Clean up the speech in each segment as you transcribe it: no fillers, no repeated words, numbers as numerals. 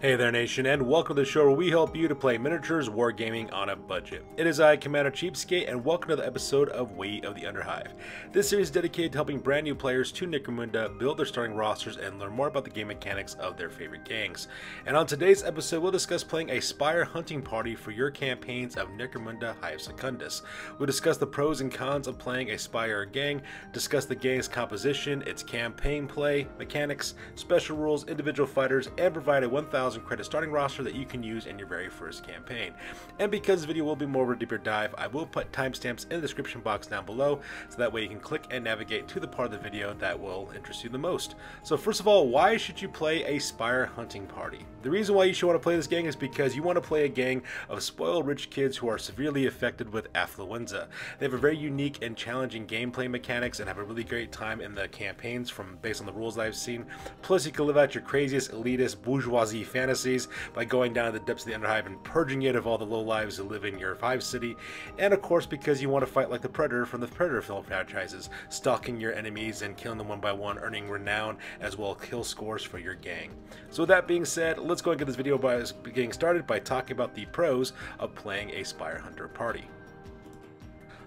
Hey there nation, and welcome to the show where we help you to play miniatures wargaming on a budget. It is I, Commander Cheapskate, and welcome to the episode of Way of the Underhive. This series is dedicated to helping brand new players to Necromunda build their starting rosters and learn more about the game mechanics of their favorite gangs. And on today's episode, we'll discuss playing a Spyre Hunting Party for your campaigns of Necromunda Hive Secundus. We'll discuss the pros and cons of playing a Spyrer Gang, discuss the gang's composition, its campaign play, mechanics, special rules, individual fighters, and provide a 1,000 credit starting roster that you can use in your very first campaign. And because the video will be more of a deeper dive, I will put timestamps in the description box down below, so that way you can click and navigate to the part of the video that will interest you the most. So first of all, why should you play a Spyre Hunting Party? The reason why you should want to play this gang is because you want to play a gang of spoiled rich kids who are severely affected with affluenza. They have a very unique and challenging gameplay mechanics and have a really great time in the campaigns based on the rules that I've seen. Plus you can live out your craziest elitist bourgeoisie fantasies by going down to the depths of the Underhive and purging it of all the lowlives who live in your Hive city, and of course because you want to fight like the Predator from the Predator film franchises, stalking your enemies and killing them one by one, earning renown as well as kill scores for your gang. So with that being said, let's go and get this video by getting started by talking about the pros of playing a Spyre Hunter Party.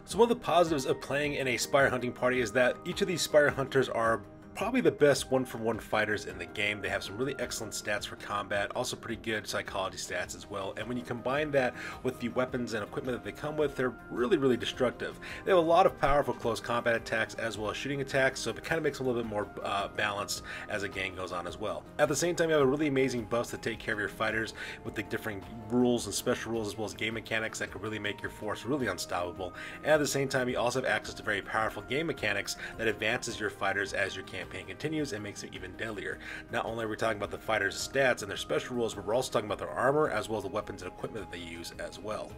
So one of the positives of playing in a Spyre Hunting Party is that each of these Spyre Hunters are probably the best one-for-one fighters in the game. They have some really excellent stats for combat, also pretty good psychology stats as well, and when you combine that with the weapons and equipment that they come with, they're really destructive. They have a lot of powerful close combat attacks as well as shooting attacks, so it kind of makes them a little bit more balanced as the game goes on as well. At the same time, you have a really amazing buffs to take care of your fighters with the different rules and special rules as well as game mechanics that could really make your force really unstoppable, and at the same time you also have access to very powerful game mechanics that advances your fighters as your campaign continues and makes it even deadlier. Not only are we talking about the fighters' stats and their special rules, but we're also talking about their armor as well as the weapons and equipment that they use as well.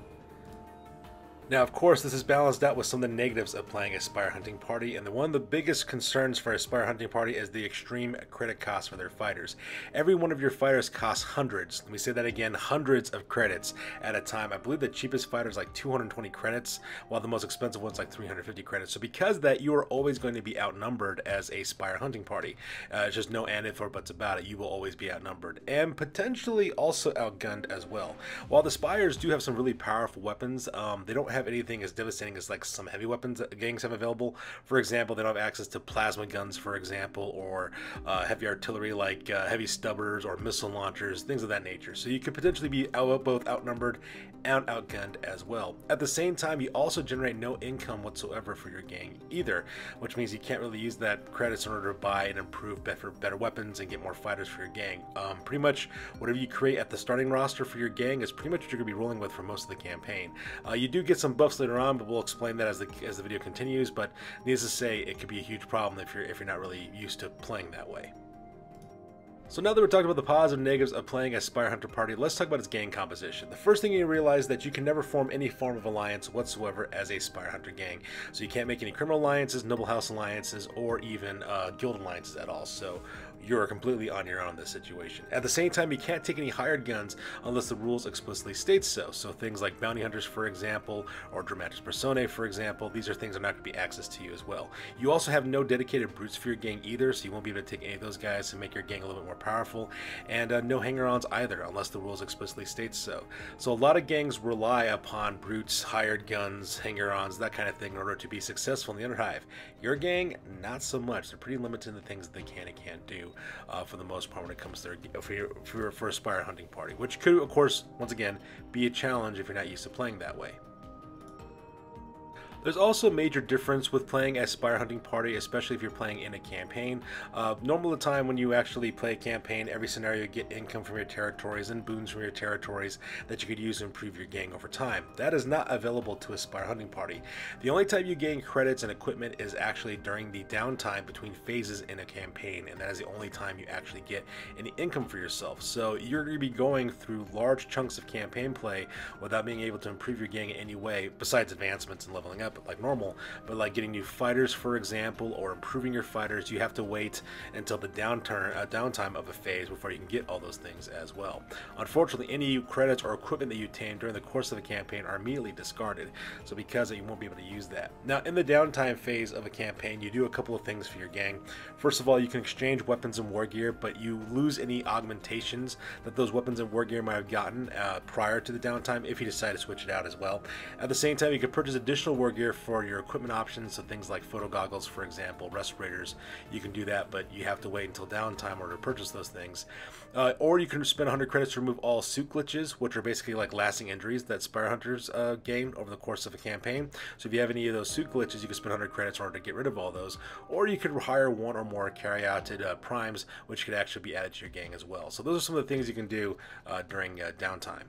Now, of course, this is balanced out with some of the negatives of playing a Spyre Hunting Party, and one of the biggest concerns for a Spyre Hunting Party is the extreme credit cost for their fighters. Every one of your fighters costs hundreds, let me say that again, hundreds of credits at a time. I believe the cheapest fighter is like 220 credits, while the most expensive one's like 350 credits. So because of that, you are always going to be outnumbered as a Spyre Hunting Party. It's just no and if or buts about it, you will always be outnumbered, and potentially also outgunned as well. While the Spyres do have some really powerful weapons, they don't have anything as devastating as like some heavy weapons that gangs have available. For example, they don't have access to plasma guns, for example, or heavy artillery like heavy stubbers or missile launchers, things of that nature. So you could potentially be both outnumbered and outgunned as well. At the same time, you also generate no income whatsoever for your gang either, which means you can't really use that credits in order to buy and improve better weapons and get more fighters for your gang. Pretty much whatever you create at the starting roster for your gang is pretty much what you're going to be rolling with for most of the campaign. You do get some buffs later on, but we'll explain that as the video continues. But needless to say, it could be a huge problem if you're not really used to playing that way. So now that we're talking about the positives and negatives of playing a Spyre Hunter Party, let's talk about its gang composition. The first thing you realize is that you can never form any form of alliance whatsoever as a Spyre Hunter gang. So you can't make any criminal alliances, noble house alliances, or even guild alliances at all. So you're completely on your own in this situation. At the same time, you can't take any hired guns unless the rules explicitly state so. So things like bounty hunters, for example, or dramatis personae, for example, these are things that are not going to be access to you as well. You also have no dedicated brutes for your gang either, so you won't be able to take any of those guys to make your gang a little bit more powerful, and no hanger-ons either unless the rules explicitly state so. So a lot of gangs rely upon brutes, hired guns, hanger-ons, that kind of thing in order to be successful in the Underhive. Your gang, not so much. They're pretty limited in the things that they can and can't do for the most part when it comes to for a Spyre Hunting Party, which could, of course, once again, be a challenge if you're not used to playing that way. There's also a major difference with playing a Spyre Hunting Party, especially if you're playing in a campaign. Normal the time when you actually play a campaign, every scenario you get income from your territories and boons from your territories that you could use to improve your gang over time. That is not available to a Spyre Hunting Party. The only time you gain credits and equipment is actually during the downtime between phases in a campaign, and that is the only time you actually get any income for yourself. So you're going to be going through large chunks of campaign play without being able to improve your gang in any way besides advancements and leveling up. up like normal, but like getting new fighters, for example, or improving your fighters, you have to wait until the downtime of a phase before you can get all those things as well. Unfortunately, any credits or equipment that you obtain during the course of a campaign are immediately discarded, so because of it, you won't be able to use that. Now, in the downtime phase of a campaign, you do a couple of things for your gang. First of all, you can exchange weapons and war gear, but you lose any augmentations that those weapons and war gear might have gotten prior to the downtime if you decide to switch it out as well. At the same time, you can purchase additional war gear for your equipment options, so things like photo goggles, for example, respirators. You can do that, but you have to wait until downtime in order to purchase those things. Or you can spend 100 credits to remove all suit glitches, which are basically like lasting injuries that Spyre Hunters gain over the course of a campaign. So if you have any of those suit glitches, you can spend 100 credits in order to get rid of all those. Or you could hire one or more Caryatid Primes, which could actually be added to your gang as well. So those are some of the things you can do during downtime.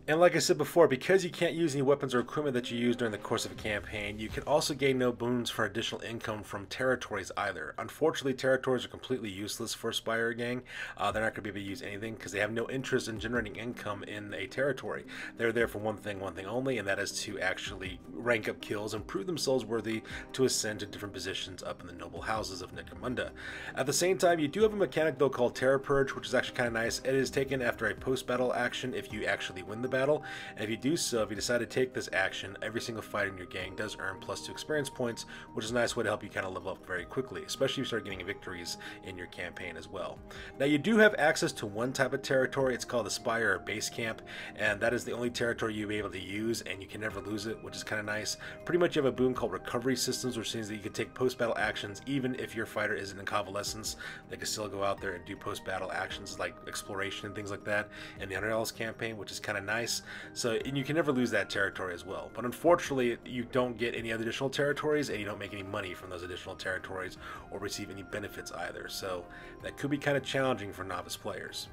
And like I said before, because you can't use any weapons or equipment that you use during the course of a campaign, you can also gain no boons for additional income from territories either. Unfortunately, territories are completely useless for Spyrer Gang. They're not going to be able to use anything because they have no interest in generating income in a territory. They're there for one thing only, and that is to actually rank up kills and prove themselves worthy to ascend to different positions up in the noble houses of Necromunda. At the same time, you do have a mechanic though called Terror Purge, which is actually kind of nice. It is taken after a post-battle action if you actually win the battle, and if you do so, if you decide to take this action, every single fighter in your gang does earn +2 experience points, which is a nice way to help you kind of level up very quickly, especially if you start getting victories in your campaign as well. Now, you do have access to one type of territory. It's called the Spire Base Camp, and that is the only territory you'll be able to use, and you can never lose it, which is kind of nice. Pretty much you have a boon called Recovery Systems, which means that you can take post-battle actions even if your fighter isn't in convalescence. They can still go out there and do post-battle actions like exploration and things like that in the Underhive campaign, which is kind of nice. So, and you can never lose that territory as well. But unfortunately, you don't get any other additional territories, and you don't make any money from those additional territories or receive any benefits either. So that could be kind of challenging for novice players.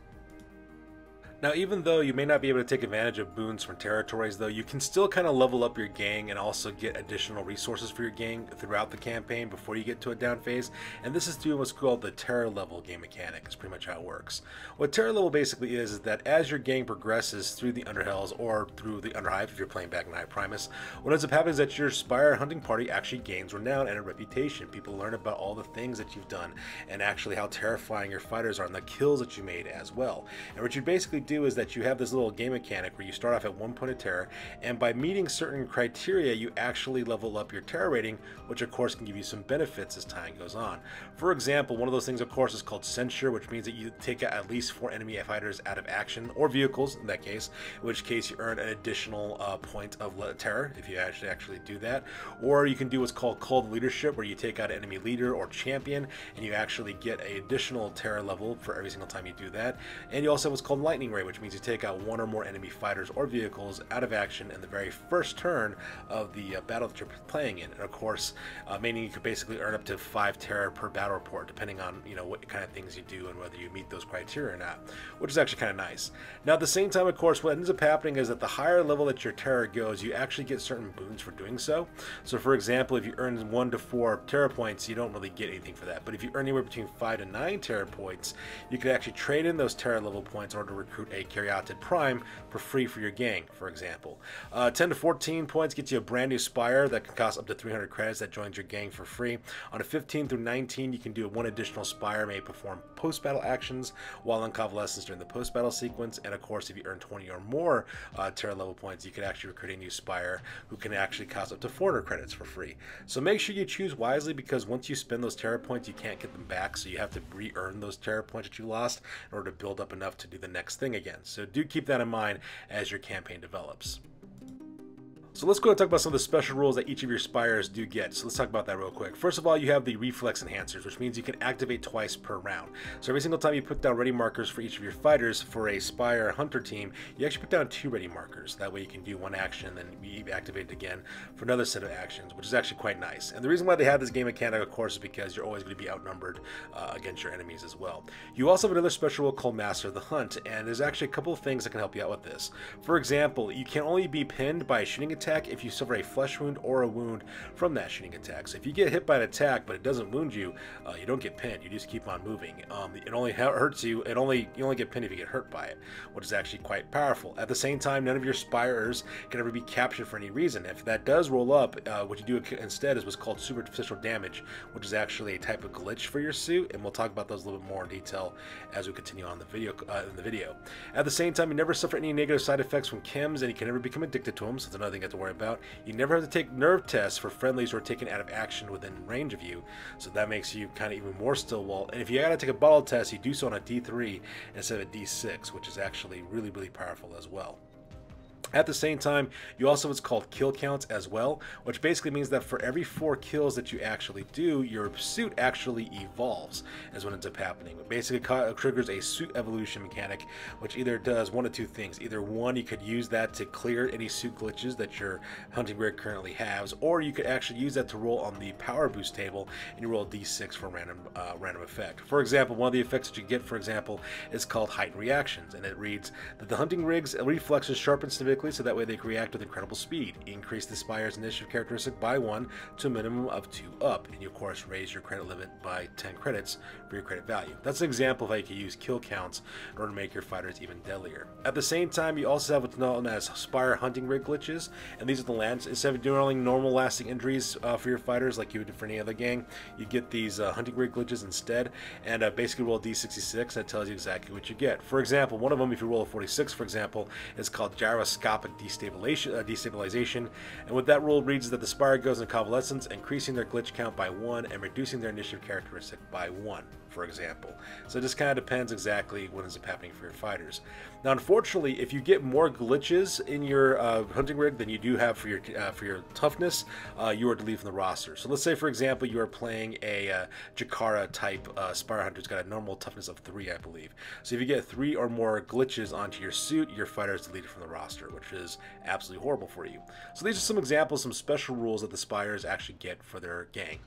Now, even though you may not be able to take advantage of boons from territories, though, you can still kind of level up your gang and also get additional resources for your gang throughout the campaign before you get to a down phase. And this is through what's called the terror level game mechanic. It's pretty much how it works. What terror level basically is that as your gang progresses through the Underhills or through the Underhive, if you're playing back in Hive Primus, what ends up happening is that your Spyre Hunting Party actually gains renown and a reputation. People learn about all the things that you've done and actually how terrifying your fighters are and the kills that you made as well. And what you basically do is that you have this little game mechanic where you start off at 1 point of terror, and by meeting certain criteria you actually level up your terror rating, which of course can give you some benefits as time goes on. For example, one of those things of course is called censure, which means that you take out at least 4 enemy fighters out of action, or vehicles in that case, in which case you earn an additional point of terror if you actually do that. Or you can do what's called Call to Leadership, where you take out an enemy leader or champion and you actually get an additional terror level for every single time you do that. And you also have what's called Lightning Ray, which means you take out 1 or more enemy fighters or vehicles out of action in the very first turn of the battle that you're playing in. And of course, meaning you could basically earn up to 5 terror per battle report, depending on what kind of things you do and whether you meet those criteria or not, which is actually kind of nice. Now, at the same time, of course, what ends up happening is that the higher level that your terror goes, you actually get certain boons for doing so. So, for example, if you earn 1 to 4 terror points, you don't really get anything for that. But if you earn anywhere between 5 to 9 terror points, you could actually trade in those terror level points in order to recruit a Caryatid Prime for free for your gang, for example. 10 to 14 points gets you a brand new Spire that can cost up to 300 credits that joins your gang for free. On a 15 through 19, you can do 1 additional Spire may perform post-battle actions while in convalescence during the post-battle sequence. And of course, if you earn 20 or more terror level points, you can actually recruit a new Spire who can actually cost up to 400 credits for free. So make sure you choose wisely, because once you spend those terror points, you can't get them back. So you have to re-earn those terror points that you lost in order to build up enough to do the next thing again. So do keep that in mind as your campaign develops. So let's go and talk about some of the special rules that each of your Spires do get. So let's talk about that real quick. First of all, you have the reflex enhancers, which means you can activate twice per round. So every single time you put down ready markers for each of your fighters for a Spyre Hunter team, you actually put down 2 ready markers. That way you can do 1 action and then you activate it again for another set of actions, which is actually quite nice. And the reason why they have this game mechanic, of course, is because you're always going to be outnumbered against your enemies as well. You also have another special rule called Master of the Hunt, and there's actually a couple of things that can help you out with this. For example, you can only be pinned by a shooting attack attack if you suffer a flesh wound or a wound from that shooting attack. So if you get hit by an attack but it doesn't wound you, you don't get pinned. You just keep on moving. It only hurts you. You only get pinned if you get hurt by it, which is actually quite powerful. At the same time, none of your Spyrers can ever be captured for any reason. If that does roll up, what you do instead is what's called superficial damage, which is actually a type of glitch for your suit, and we'll talk about those a little bit more in detail as we continue on the video. At the same time, you never suffer any negative side effects from chems, and you can never become addicted to them, so that's another thing you have to worry about. You never have to take nerve tests for friendlies who are taken out of action within range of you, so that makes you kind of even more Stillwall. And if you gotta take a bottle test, you do so on a D3 instead of a D6, which is actually really, really powerful as well. At the same time, you also have what's called kill counts as well, which basically means that for every 4 kills that you actually do, your suit actually evolves, is what ends up happening. It basically triggers a suit evolution mechanic, which either does one of two things. Either one, you could use that to clear any suit glitches that your hunting rig currently has, or you could actually use that to roll on the power boost table, and you roll a D6 for a random effect. For example, one of the effects that you get, for example, is called heightened reactions, and it reads that the hunting rig's reflexes sharpen significantly, so that way they can react with incredible speed. Increase the Spyre's initiative characteristic by 1 to a minimum of 2 up, and you of course raise your credit limit by 10 credits for your credit value. That's an example of how you can use kill counts in order to make your fighters even deadlier. At the same time, you also have what's known as Spyre Hunting Rig glitches, and these are the lands. Instead of doing normal lasting injuries for your fighters like you would do for any other gang, you get these hunting rig glitches instead, and basically roll D66, and it tells you exactly what you get. For example, one of them, if you roll a 46, for example, is called gyroscopic destabilization, and what that rule reads is that the Spyre goes into convalescence, increasing their glitch count by 1 and reducing their initiative characteristic by 1, for example. So it just kind of depends exactly what ends up happening for your fighters. Now, unfortunately, if you get more glitches in your hunting rig than you do have for your toughness, you are deleted from the roster. So let's say, for example, you are playing a Jakara type Spyre Hunter who's got a normal toughness of 3, I believe. So if you get 3 or more glitches onto your suit, your fighter is deleted from the roster, which is absolutely horrible for you. So these are some examples, some special rules that the Spyres actually get for their gang.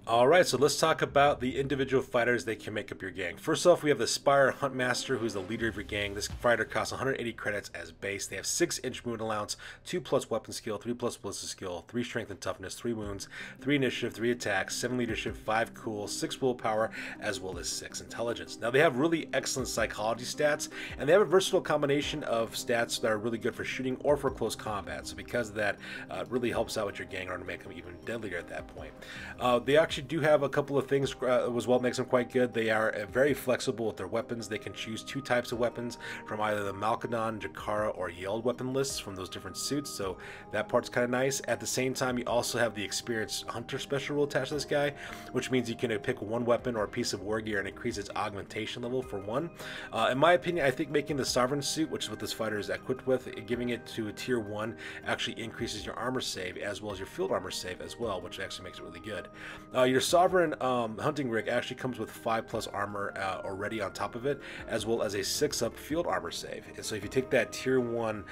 Alright, so let's talk about the individual fighters that can make up your gang. First off, we have the Spyre Huntmaster, who's the leader of your gang. This fighter costs 180 credits as base. They have 6-inch wound allowance, 2+ weapon skill, 3+ ballistic skill, 3 strength and toughness, 3 wounds, 3 initiative, 3 attacks, 7 leadership, 5 cool, 6 willpower, as well as 6 intelligence. Now, they have really excellent psychology stats, and they have a versatile combination of stats that are really good for shooting or for close combat. So because of that, it really helps out with your gang in order to make them even deadlier at that point. They actually do have a couple of things as well makes them quite good. They are very flexible with their weapons. They can choose 2 types of weapons from either the Malcadon, Jakara, or Yeld weapon lists from those different suits, so that part's kind of nice. At the same time, you also have the experienced hunter special rule attached to this guy, which means you can pick one weapon or a piece of war gear and increase its augmentation level for 1. In my opinion, I think making the sovereign suit, which is what this fighter is equipped with, giving it to a tier 1 actually increases your armor save as well as your field armor save as well, which actually makes it really good. Your sovereign hunting rig actually comes with 5+ armor already on top of it, as well as a 6-up field armor save. And so if you take that tier 1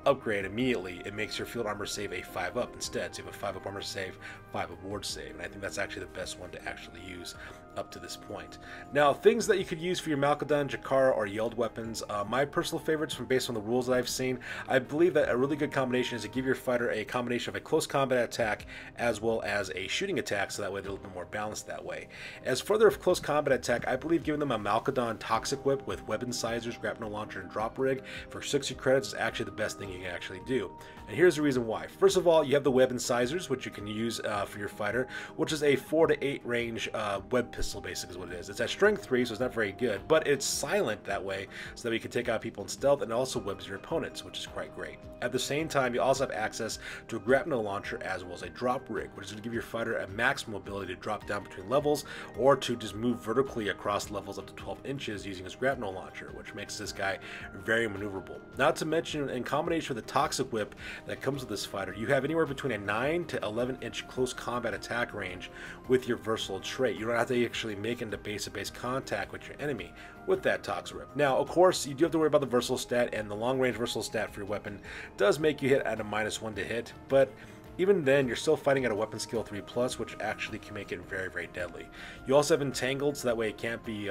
upgrade immediately, it makes your field armor save a 5-up instead. So you have a 5-up armor save, 5-up ward save, and I think that's actually the best one to actually use up to this point. Now, things that you could use for your Malcadon, Jakara, or Yeld weapons, my personal favorites from based on the rules that I've seen, I believe that a really good combination is to give your fighter a combination of a close combat attack as well as a shooting attack, so that way they're a little bit more balanced that way. As for their close combat attack, I believe giving them a Malcadon Toxic Whip with weapon sizers, grapnel launcher, and drop rig for 60 credits is actually the best thing you can actually do. And here's the reason why. First of all, you have the web incisors, which you can use for your fighter, which is a 4 to 8 range web pistol, basically is what it is. It's at strength 3, so it's not very good, but it's silent that way, so that you can take out people in stealth, and it also webs your opponents, which is quite great. At the same time, you also have access to a grapnel launcher as well as a drop rig, which is going to give your fighter a maximum ability to drop down between levels, or to just move vertically across levels up to 12 inches using his grapnel launcher, which makes this guy very maneuverable. Not to mention, in combination with the Toxic Whip that comes with this fighter, you have anywhere between a 9 to 11 inch close combat attack range with your versatile trait. You don't have to actually make into base-to-base contact with your enemy with that Toxic Whip. Now, of course, you do have to worry about the versatile stat, and the long range versatile stat for your weapon does make you hit at a -1 to hit, but even then you're still fighting at a weapon skill 3+, which actually can make it very, very deadly. You also have entangled, so that way it can't be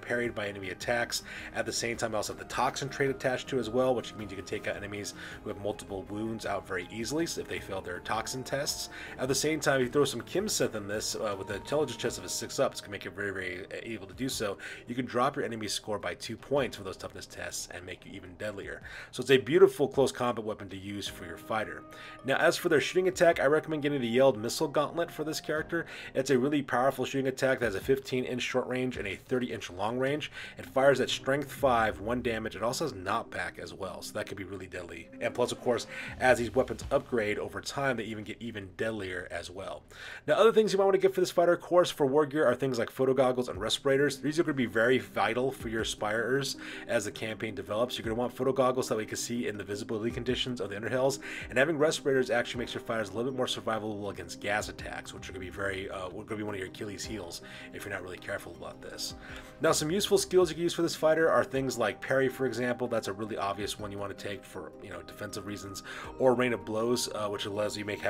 parried by enemy attacks. At the same time, you also have the toxin trait attached to as well, which means you can take out enemies who have multiple wounds out very easily, so if they fail their toxin tests. At the same time, if you throw some Kimseth in this with the intelligence chest of a 6+, it's going to make it very, very able to do so. You can drop your enemy's score by 2 points for those toughness tests and make you even deadlier. So it's a beautiful close combat weapon to use for your fighter. Now, as for their shooting attack, I recommend getting the Yeld Missile Gauntlet for this character. It's a really powerful shooting attack that has a 15-inch short range and a 30-inch long range. It fires at strength 5, 1 damage. It also has knockback as well, so that could be really deadly. And plus, of course, as these weapons upgrade over time, they even get even deadlier as well. Now, other things you might want to get for this fighter, of course, for war gear are things like photo goggles and respirators. These are going to be very vital for your Spyrers as the campaign develops. You're going to want photo goggles that we can see in the visibility conditions of the Underhills, and having respirators actually makes your fighters a little bit more survivable against gas attacks, which are going to be going to be one of your Achilles heels if you're not really careful about this. Now, some useful skills you can use for this fighter are things like parry, for example. That's a really obvious one you want to take for defensive reasons, or rain of blows, which allows you to make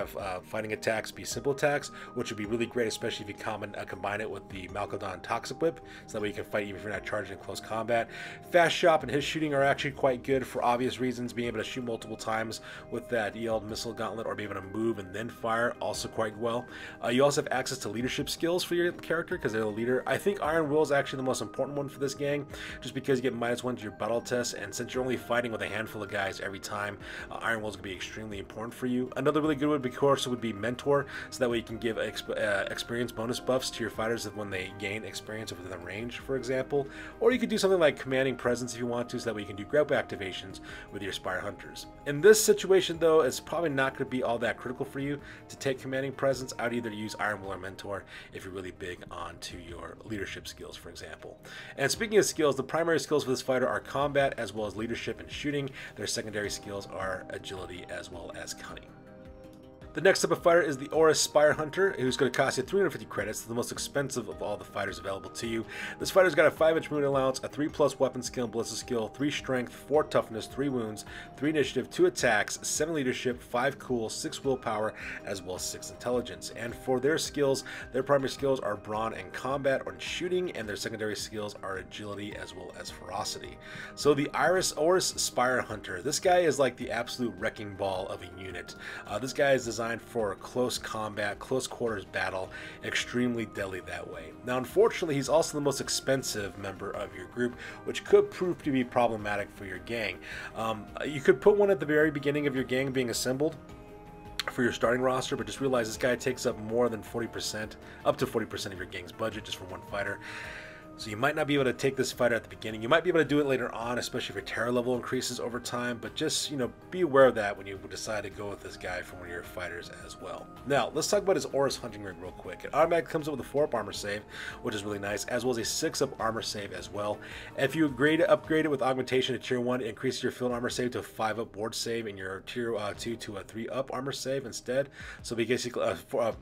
fighting attacks be simple attacks, which would be really great, especially if you combine it with the Malcadon Toxic Whip, so that way you can fight even if you're not charging in close combat. Fast Shop and his shooting are actually quite good for obvious reasons. Being able to shoot multiple times with that Yeld Missile Gauntlet, or being able to move and then fire, also quite well. You also have access to leadership skills for your character because they're the leader. I think Iron Will is actually the most important one for this gang, just because you get -1 to your battle test, and since you're only fighting with a handful of guys every time, Iron Will is going to be extremely important for you. Another really good one, of course, would be Mentor, so that way you can give experience bonus buffs to your fighters when they gain experience within the range, for example. Or you could do something like Commanding Presence if you want to, so that way you can do grab activations with your Spyre Hunters. In this situation, though, it's probably not going to be all that critical for you to take Commanding Presence. I would either use Iron Will or Mentor if you're really big onto your leadership skills, for example. And speaking of skills, the primary skills for this fighter are combat as well as leadership and shooting. Their secondary skills are agility as well as cunning. The next type of fighter is the Orrus Spyre Hunter, who's going to cost you 350 credits, the most expensive of all the fighters available to you. This fighter's got a 5-inch movement allowance, a 3+ weapon skill and ballistic skill, 3 strength, 4 toughness, 3 wounds, 3 initiative, 2 attacks, 7 leadership, 5 cool, 6 willpower, as well as 6 intelligence. And for their skills, their primary skills are brawn and combat or shooting, and their secondary skills are agility as well as ferocity. So the Orrus Spyre Hunter, this guy is like the absolute wrecking ball of a unit. This guy is designed for close combat, close quarters battle, extremely deadly that way. Now, unfortunately, he's also the most expensive member of your group, which could prove to be problematic for your gang. You could put one at the very beginning of your gang being assembled for your starting roster, but just realize this guy takes up more than 40%, up to 40% of your gang's budget just for one fighter. So you might not be able to take this fighter at the beginning. You might be able to do it later on, especially if your terror level increases over time, but just, be aware of that when you decide to go with this guy from one of your fighters as well. Now, let's talk about his Orrus Hunting Rig real quick. It automatically comes up with a 4-up armor save, which is really nice, as well as a 6-up armor save as well. If you upgrade it with augmentation to tier 1, it increases your field armor save to a 5-up board save and your tier 2 to a 3-up armor save instead. So basically, 4-up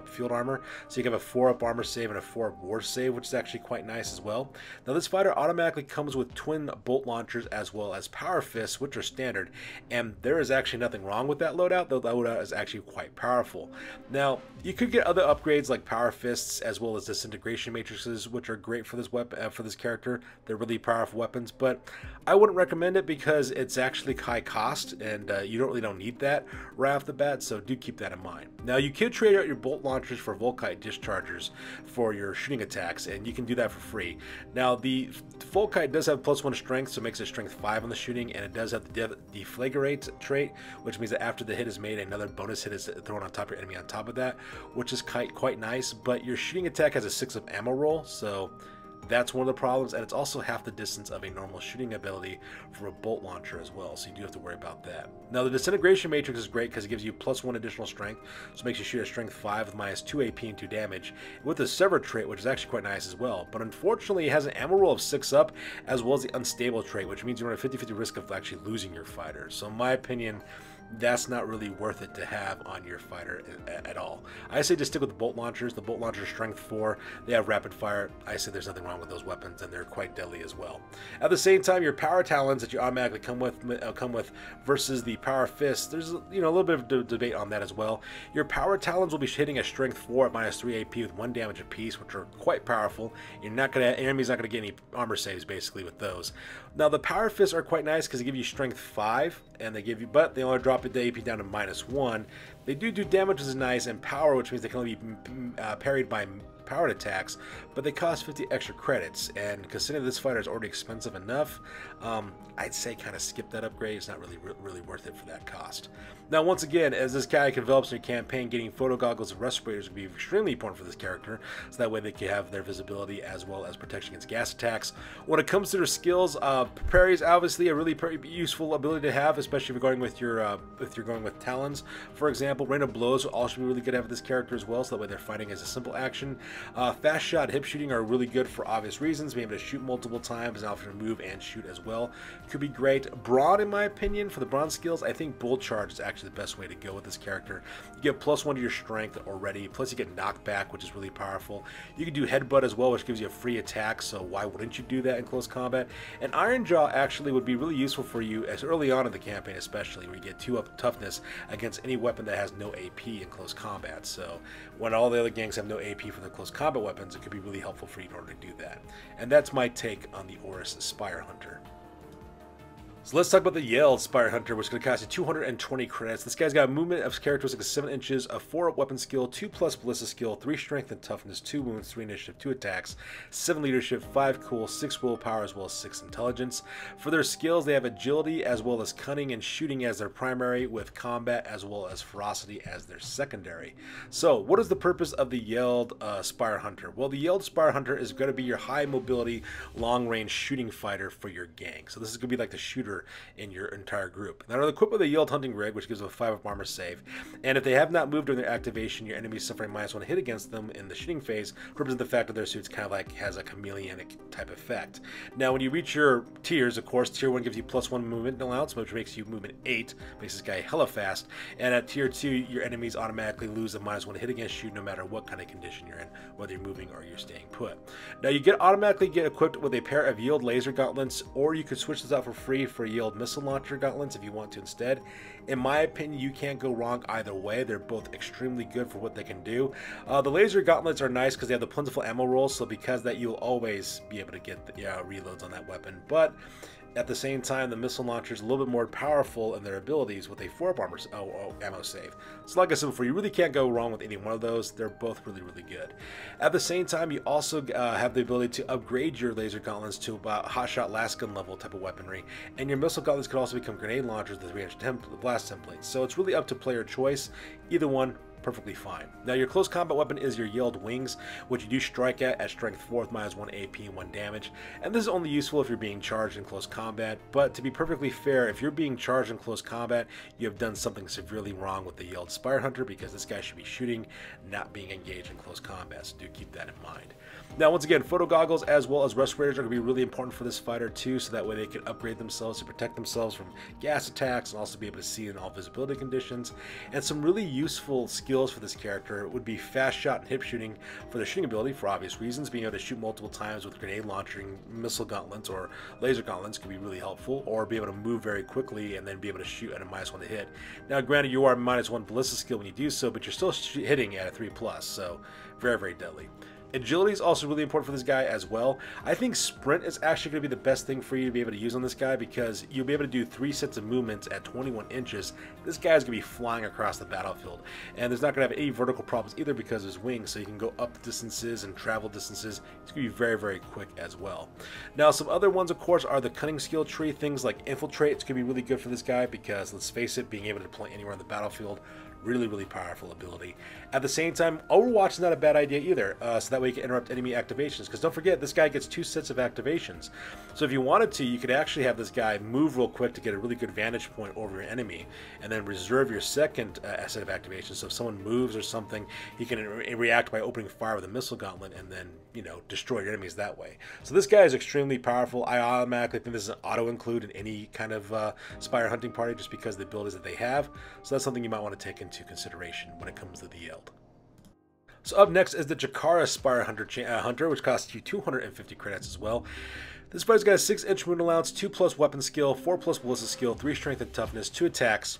field armor. So you can have a 4-up armor save and a 4-up board save, which is actually quite nice as well. Now, this fighter automatically comes with twin bolt launchers as well as power fists, which are standard, and there is actually nothing wrong with that loadout, though that loadout is actually quite powerful. Now, you could get other upgrades like power fists as well as disintegration matrices, which are great for this weapon, for this character. They're really powerful weapons, but I wouldn't recommend it because it's actually high cost, and you don't need that right off the bat, so do keep that in mind. Now, you could trade out your bolt launchers for Volkite dischargers for your shooting attacks, and you can do that for free. Now, the Volkite does have +1 strength, so it makes it strength 5 on the shooting, and it does have the Deflagrate trait, which means that after the hit is made, another bonus hit is thrown on top of your enemy on top of that, which is quite nice. But your shooting attack has a 6-up ammo roll, so that's one of the problems, and it's also half the distance of a normal shooting ability for a bolt launcher as well, so you do have to worry about that. Now, the disintegration matrix is great because it gives you +1 additional strength, so it makes you shoot a strength 5 with -2 AP and 2 damage, with the sever trait, which is actually quite nice as well. But unfortunately, it has an ammo roll of 6-up, as well as the unstable trait, which means you run a 50-50 risk of actually losing your fighter. So in my opinion, that's not really worth it to have on your fighter at all. I say just stick with the bolt launchers. The bolt launchers strength 4, they have rapid fire. I say there's nothing wrong with those weapons, and they're quite deadly as well. At the same time, your power talons that you automatically come with versus the power fists, there's a little bit of debate on that as well. Your power talons will be hitting a strength 4 at -3 AP with 1 damage apiece, which are quite powerful. Enemy's not gonna get any armor saves basically with those. Now the power fists are quite nice because they give you strength 5, and but they only drop the AP down to -1. They do damage, which is nice, and power, which means they can only be parried by powered attacks, but they cost 50 extra credits, and considering this fighter is already expensive enough, I'd say kind of skip that upgrade. It's not really worth it for that cost. Now, once again, as this guy develops in your campaign, getting photo goggles and respirators would be extremely important for this character, so that way they can have their visibility as well as protection against gas attacks. When it comes to their skills, parry is obviously a really useful ability to have, especially if you're going with your talons. For example, rain of blows will also be really good to have with this character as well, so that way they're fighting as a simple action. Fast shot, hip shooting are really good for obvious reasons. Being able to shoot multiple times and often move and shoot as well could be great. Brawn, in my opinion, for the brawn skills, I think bull charge is actually the best way to go with this character. You get +1 to your strength already, plus you get knockback, which is really powerful. You can do headbutt as well, which gives you a free attack, so why wouldn't you do that in close combat? And Iron Jaw actually would be really useful for you as early on in the campaign, especially where you get 2 up toughness against any weapon that has no AP in close combat. So when all the other gangs have no AP for their close combat weapons, it could be really helpful for you in order to do that. And that's my take on the Orrus Spyre Hunter. So let's talk about the Yeld Spyre Hunter, which is going to cost you 220 credits. This guy's got a movement of characteristics of 7 inches, a 4 weapon skill, 2+ ballista skill, 3 strength and toughness, 2 wounds, 3 initiative, 2 attacks, 7 leadership, 5 cool, 6 willpower, as well as 6 intelligence. For their skills, they have agility as well as cunning and shooting as their primary, with combat as well as ferocity as their secondary. So what is the purpose of the Yeld Spyre Hunter? Well, the Yeld Spyre Hunter is going to be your high mobility, long range shooting fighter for your gang. So this is going to be like the shooter in your entire group. Now they're equipped with a Yeld hunting rig, which gives them a 5 up armor save, and if they have not moved during their activation, your enemies suffering -1 hit against them in the shooting phase represent the fact that their suits kind of like has a chameleonic type effect. Now when you reach your tiers, of course, tier 1 gives you +1 movement allowance, which makes you movement 8, makes this guy hella fast, and at tier 2 your enemies automatically lose a -1 hit against you no matter what kind of condition you're in, whether you're moving or you're staying put. Now you automatically get equipped with a pair of Yeld laser gauntlets, or you could switch this out for free for Yeld missile launcher gauntlets if you want to instead. In my opinion, you can't go wrong either way. They're both extremely good for what they can do. The laser gauntlets are nice because they have the plentiful ammo rolls, so because that you'll always be able to get the reloads on that weapon. But at the same time, the missile launcher is a little bit more powerful in their abilities with a 4-up ammo save. So like I said before, you really can't go wrong with any one of those. They're both really good. At the same time, you also have the ability to upgrade your laser gauntlets to about hotshot lasgun level type of weaponry, and your missile gauntlets could also become grenade launchers with 300 blast templates. So it's really up to player choice. Either one, perfectly fine. Now your close combat weapon is your Yeld wings, which you do strike at strength 4 with -1 AP and 1 damage, and this is only useful if you're being charged in close combat. But to be perfectly fair, if you're being charged in close combat, you have done something severely wrong with the Yeld Spyre Hunter, because this guy should be shooting, not being engaged in close combat, so do keep that in mind. Now once again, photo goggles as well as respirators are going to be really important for this fighter too, so that way they can upgrade themselves to protect themselves from gas attacks and also be able to see in all visibility conditions. And some really useful skills for this character would be fast shot and hip shooting for their shooting ability for obvious reasons. Being able to shoot multiple times with grenade launching missile gauntlets or laser gauntlets can be really helpful, or be able to move very quickly and then be able to shoot at a -1 to hit. Now granted, you are -1 ballista skill when you do so, but you're still hitting at a 3+, so very deadly. Agility is also really important for this guy as well. I think sprint is actually going to be the best thing for you to be able to use on this guy, because you'll be able to do 3 sets of movements at 21 inches. This guy's going to be flying across the battlefield, and there's not going to have any vertical problems either because of his wings, so you can go up distances and travel distances. It's going to be very quick as well. Now some other ones, of course, are the cunning skill tree. Things like infiltrate is going to be really good for this guy because, let's face it, being able to deploy anywhere on the battlefield Really, really powerful ability. At the same time, Overwatch is not a bad idea either, so that way you can interrupt enemy activations. Because don't forget, this guy gets 2 sets of activations. So if you wanted to, you could actually have this guy move real quick to get a really good vantage point over your enemy, and then reserve your second set of activations. So if someone moves or something, he can react by opening fire with a missile gauntlet, and then, you know, destroy your enemies that way. So this guy is extremely powerful. I automatically think this is an auto-include in any kind of Spyre Hunting Party, just because of the abilities that they have. So that's something you might want to take into consideration when it comes to the Yeld. So up next is the Jakara Spyre Hunter, which costs you 250 credits as well. This fighter's got a 6-inch wound allowance, 2+ weapon skill, 4+ ballistic skill, 3 strength and toughness, 2 attacks,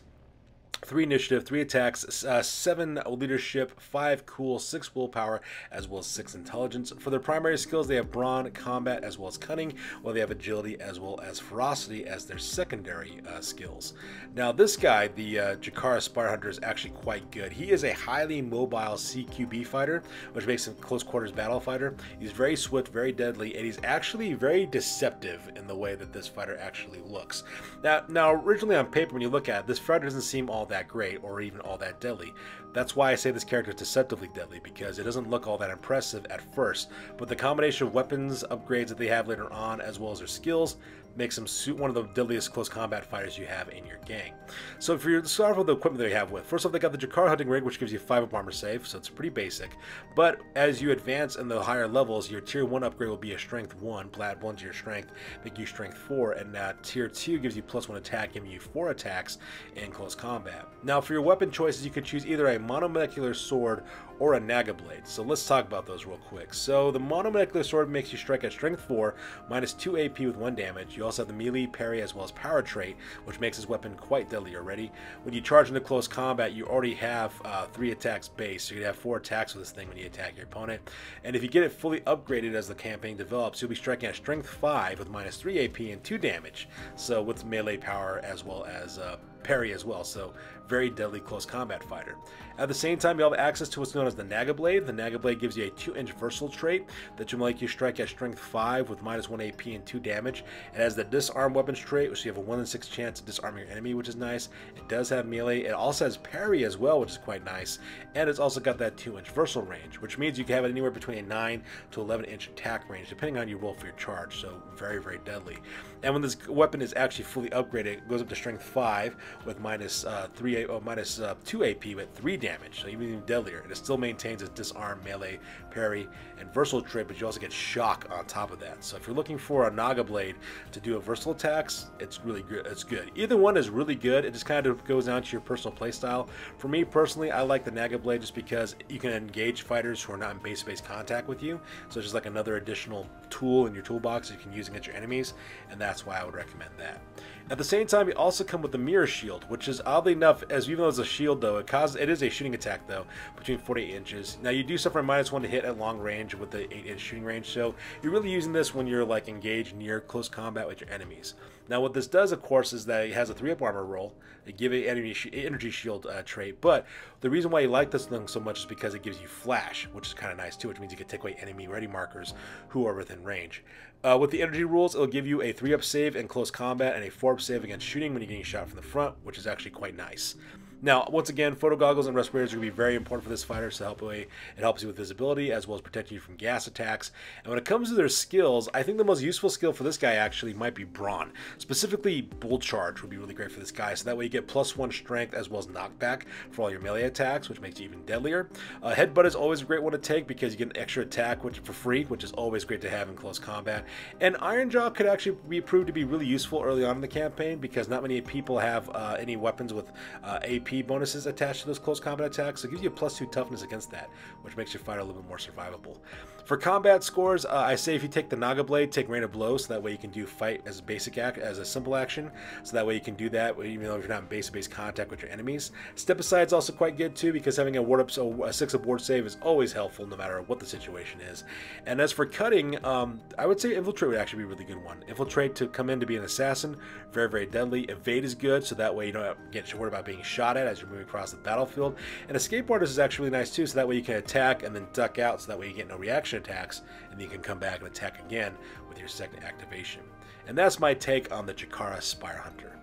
3 initiative, 3 attacks, 7 leadership, 5 cool, 6 willpower, as well as 6 intelligence. For their primary skills, they have brawn, combat, as well as cunning, while they have agility as well as ferocity as their secondary skills. Now this guy, the Jakara Spyre Hunter, is actually quite good. He is a highly mobile CQB fighter, which makes him a close quarters battle fighter. He's very swift, very deadly, and he's actually very deceptive in the way that this fighter actually looks. Now originally on paper, when you look at it, this fighter doesn't seem all that great or even all that deadly. That's why I say this character is deceptively deadly, because it doesn't look all that impressive at first, but the combination of weapons upgrades that they have later on, as well as their skills, makes him one of the deadliest close combat fighters you have in your gang. So for your start with the equipment they have with, first off, they got the Jakara Hunting Rig, which gives you 5 up armor save, so it's pretty basic. But as you advance in the higher levels, your tier 1 upgrade will be a strength 1, add 1 to your strength, make you strength 4, and tier 2 gives you +1 attack, giving you 4 attacks in close combat. Now for your weapon choices, you can choose either a monomolecular sword or a Naga blade. So let's talk about those real quick. So the monomolecular sword makes you strike at strength 4, -2 AP with 1 damage. You also have the melee, parry, as well as power trait, which makes this weapon quite deadly already. When you charge into close combat, you already have 3 attacks base, so you have 4 attacks with this thing when you attack your opponent. And if you get it fully upgraded as the campaign develops, you'll be striking at strength 5 with -3 AP and 2 damage. So with melee power as well as parry as well, so very deadly close combat fighter. At the same time, you have access to what's known as the Naga Blade. The Naga Blade gives you a 2-inch versatile trait that will make you strike at strength 5 with -1 AP and 2 damage. It has the disarm weapons trait, which you have a 1 in 6 chance to disarm your enemy, which is nice. It does have melee. It also has parry as well, which is quite nice. And it's also got that 2-inch versatile range, which means you can have it anywhere between a 9 to 11-inch attack range, depending on your roll for your charge. So very, very deadly. And when this weapon is actually fully upgraded, it goes up to strength 5 with -2 AP with 3 damage, so even deadlier. And it still maintains its disarm, melee, parry, and versatile trait, but you also get shock on top of that. So if you're looking for a Naga Blade to do a versatile attacks, it's really good. It's good. Either one is really good. It just kind of goes down to your personal playstyle. For me personally, I like the Naga Blade just because you can engage fighters who are not in base-to-base contact with you. So it's just like another additional tool in your toolbox you can use against your enemies, and that's why I would recommend that. At the same time, you also come with the Mirror Shield, which is oddly enough, as even though it's a shield though, it is a shooting attack though, between 4 to 8 inches. Now you do suffer a -1 to hit at long range with the 8-inch shooting range, so you're really using this when you're like engaged near close combat with your enemies. Now what this does, of course, is that it has a 3-up armor roll. They give it energy shield trait, but the reason why you like this thing so much is because it gives you flash, which is kind of nice too, which means you can take away enemy ready markers who are within range. With the energy rules, it'll give you a 3-up save in close combat and a 4-up save against shooting when you're getting shot from the front, which is actually quite nice. Now, once again, photo goggles and respirators are going to be very important for this fighter, so it helps you with visibility as well as protecting you from gas attacks. And when it comes to their skills, I think the most useful skill for this guy actually might be Brawn. Specifically, Bull Charge would be really great for this guy, so that way you get +1 strength as well as knockback for all your melee attacks, which makes you even deadlier. Headbutt is always a great one to take because you get an extra attack for free, which is always great to have in close combat. And Iron Jaw could actually be proved to be really useful early on in the campaign because not many people have any weapons with AP bonuses attached to those close combat attacks, so it gives you a +2 toughness against that, which makes your fighter a little bit more survivable. For combat scores, I say if you take the Naga Blade, take Rain of Blows, so that way you can do fight as a basic as a simple action, so that way you can do that even though you're not in base-to-base contact with your enemies. Step Aside is also quite good too because having a 6-up ward save is always helpful no matter what the situation is. And as for cutting, I would say Infiltrate would actually be a really good one. Infiltrate to come in to be an assassin, very, very deadly. Evade is good, so that way you don't get worried about being shot at as you're moving across the battlefield. And Escape Artist is actually really nice too, so that way you can attack and then duck out, so that way you get no reaction attacks, and you can come back and attack again with your second activation. And that's my take on the Jakara Spyre Hunter.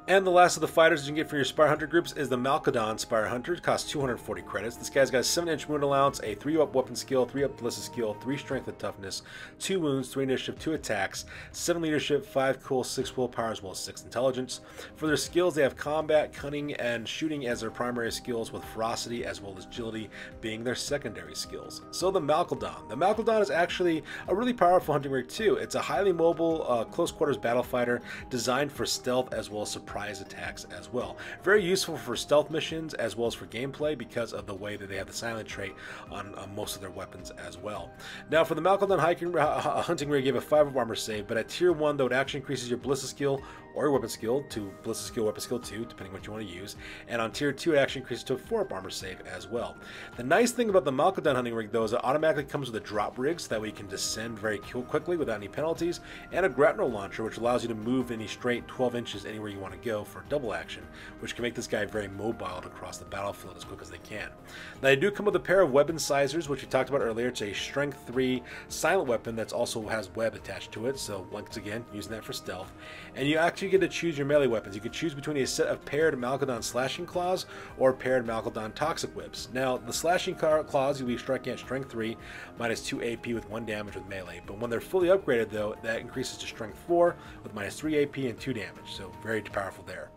And the last of the fighters you can get for your Spyre Hunter groups is the Malcadon Spyre Hunter. It costs 240 credits. This guy's got a 7-inch wound allowance, a 3-up weapon skill, 3-up ballistic skill, 3 strength and toughness, 2 wounds, 3 initiative, 2 attacks, 7 leadership, 5 cool, 6 willpower, as well as 6 intelligence. For their skills, they have combat, cunning, and shooting as their primary skills, with ferocity as well as agility being their secondary skills. So the Malcadon. The Malcadon is actually a really powerful hunting rig too. It's a highly mobile, close quarters battle fighter designed for stealth as well as surprise attacks as well. Very useful for stealth missions as well as for gameplay because of the way that they have the silent trait on most of their weapons as well. Now for the Malcadon hunting rig, you have a 5 of armor save, but at tier 1 though, it actually increases your ballistic skill or your weapon skill to ballistic skill, weapon skill 2, depending what you want to use. And on tier 2, it actually increases to a 4-up armor save as well. The nice thing about the Malcadon hunting rig though is it automatically comes with a drop rig, so that way you can descend very quickly without any penalties, and a grapnel launcher, which allows you to move any straight 12 inches anywhere you want to go for double action, which can make this guy very mobile across the battlefield as quick as they can. Now they do come with a pair of weapon sizers, which we talked about earlier. It's a strength 3 silent weapon that also has web attached to it, so once again using that for stealth. And you actually get to choose your melee weapons. You can choose between a set of paired Malcadon slashing claws or paired Malcadon toxic whips. Now the slashing claws, you'll be striking at strength 3 minus 2 AP with 1 damage with melee, but when they're fully upgraded though, that increases to strength 4 with minus 3 AP and 2 damage, so very powerful there.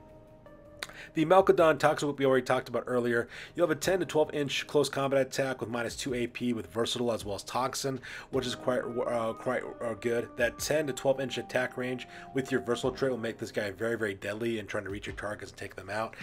The Malcadon Toxic Whip we already talked about earlier. You'll have a 10 to 12 inch close combat attack with minus 2 AP with Versatile as well as Toxin, which is quite good. That 10 to 12 inch attack range with your Versatile trait will make this guy very deadly in trying to reach your targets and take them out.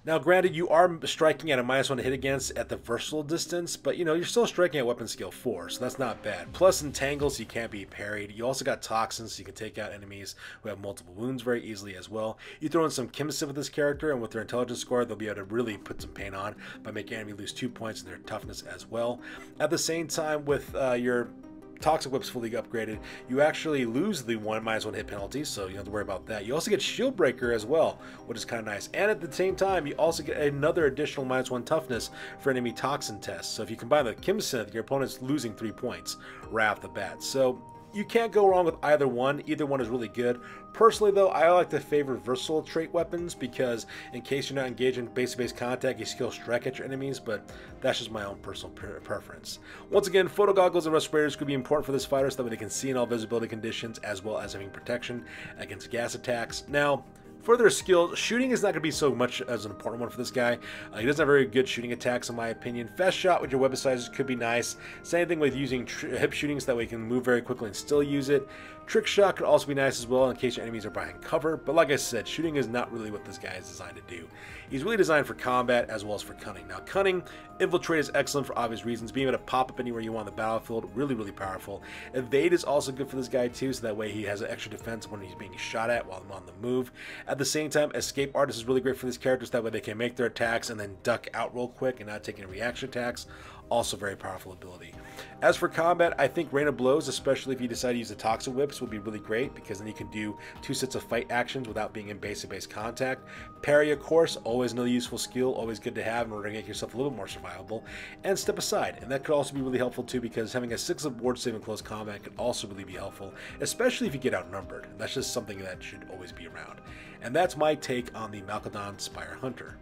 Now, granted, you are striking at a -1 to hit against at the versatile distance, but you're still striking at weapon skill 4, so that's not bad. Plus, entangles, so you can't be parried. You also got toxins, so you can take out enemies who have multiple wounds very easily as well. You throw in some Chemiciv with this character, and with their intelligence score, they'll be able to really put some pain on by making enemy lose 2 points in their toughness as well. At the same time, with your Toxic Whip's fully upgraded, you actually lose the -1 hit penalty, so you don't have to worry about that. You also get Shield Breaker as well, which is kind of nice. And at the same time, you also get another additional -1 toughness for enemy toxin tests. So if you combine the Chemiciv, your opponent's losing 3 points right off the bat. So you can't go wrong with either one. Either one is really good. Personally, though, I like to favor versatile trait weapons because in case you're not engaged in base-to-base contact, you still strike at your enemies, but that's just my own personal preference. Once again, photo goggles and respirators could be important for this fighter so that way they can see in all visibility conditions, as well as having protection against gas attacks. Now, for their skills, shooting is not going to be so much as an important one for this guy. He doesn't have very good shooting attacks in my opinion. Fast shot with your weapon sizes could be nice. Same thing with using hip shooting so that way you can move very quickly and still use it. Trick shot could also be nice as well in case your enemies are behind cover. But like I said, shooting is not really what this guy is designed to do. He's really designed for combat as well as for cunning. Now cunning, infiltrate is excellent for obvious reasons. Being able to pop up anywhere you want on the battlefield, really powerful. Evade is also good for this guy too, so that way he has an extra defense when he's being shot at while on the move. At the same time, escape artist is really great for these characters, that way they can make their attacks and then duck out real quick and not take any reaction attacks. Also very powerful ability. As for combat, I think Rain of Blows, especially if you decide to use the Toxic Whips, will be really great because then you can do 2 sets of fight actions without being in base-to-base contact. Parry, of course, always another useful skill, always good to have in order to make yourself a little bit more survivable. And Step Aside, and that could also be really helpful too because having a 6 of ward save in close combat could also really be helpful, especially if you get outnumbered. That's just something that should always be around. And that's my take on the Malcadon Spyre Hunter.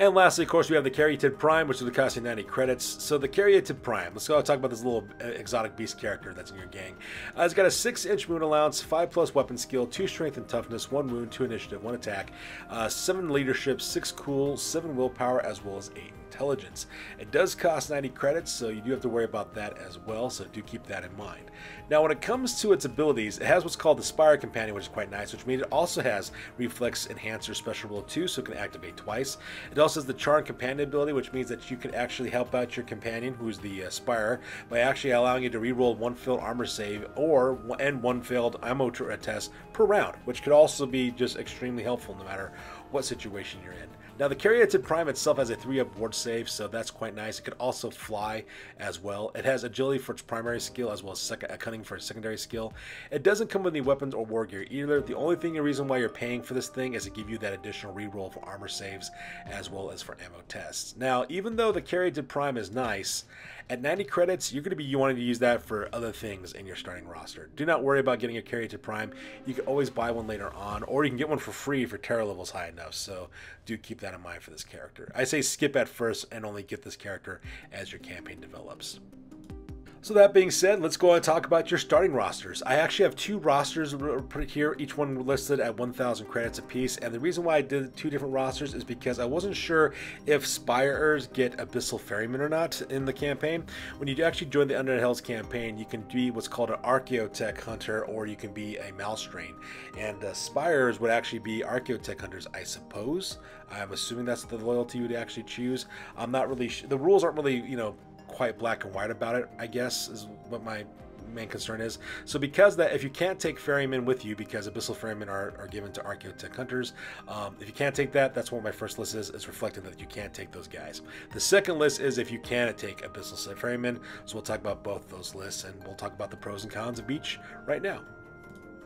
And lastly, of course, we have the Caryatid Prime, which is costing 90 credits. So the Caryatid Prime, let's go talk about this little exotic beast character that's in your gang. It's got a 6-inch wound allowance, 5+ weapon skill, 2 strength and toughness, 1 wound, 2 initiative, 1 attack, 7 leadership, 6 cool, 7 willpower, as well as 8 intelligence. It does cost 90 credits, so you do have to worry about that as well, so do keep that in mind. Now, when it comes to its abilities, it has what's called the Spyre Companion, which is quite nice, which means it also has Reflex Enhancer Special Roll 2, so it can activate twice. It also has the Charm Companion ability, which means that you can actually help out your companion, who's the Spyre, by actually allowing you to reroll 1 failed armor save or 1 failed ammo test per round, which could also be just extremely helpful no matter what situation you're in. Now, the Caryatid Prime itself has a 3-up ward save save, so that's quite nice. It could also fly as well. It has agility for its primary skill as well as cunning for its secondary skill. It doesn't come with any weapons or war gear either. The only reason why you're paying for this thing is to give you that additional reroll for armor saves as well as for ammo tests. Now, even though the Caryatid Prime is nice, at 90 credits, you're going to be wanting to use that for other things in your starting roster. Do not worry about getting a Caryatid Prime. You can always buy one later on, or you can get one for free if your terror level is high enough, so do keep that in mind for this character. I say skip at first and only get this character as your campaign develops. So that being said, let's go and talk about your starting rosters. I actually have two rosters here, each one listed at 1,000 credits apiece, and the reason why I did two different rosters is because I wasn't sure if Spyrers get Abyssal Ferrymen or not in the campaign. When you actually join the Underhive campaign, you can be what's called an Archaeotech Hunter, or you can be a Malstrain, and Spyrers would actually be Archaeotech Hunters, I suppose. I'm assuming that's the loyalty you would actually choose. I'm not really the rules aren't really, quite black and white about it, I guess, is what my main concern is. So because that, if you can't take ferrymen with you, because Abyssal Ferrymen are given to Archaeotech Hunters, if you can't take that, that's what my first list is. It's reflecting that you can't take those guys. The second list is if you can take Abyssal Ferrymen. So we'll talk about both those lists, and we'll talk about the pros and cons of each right now.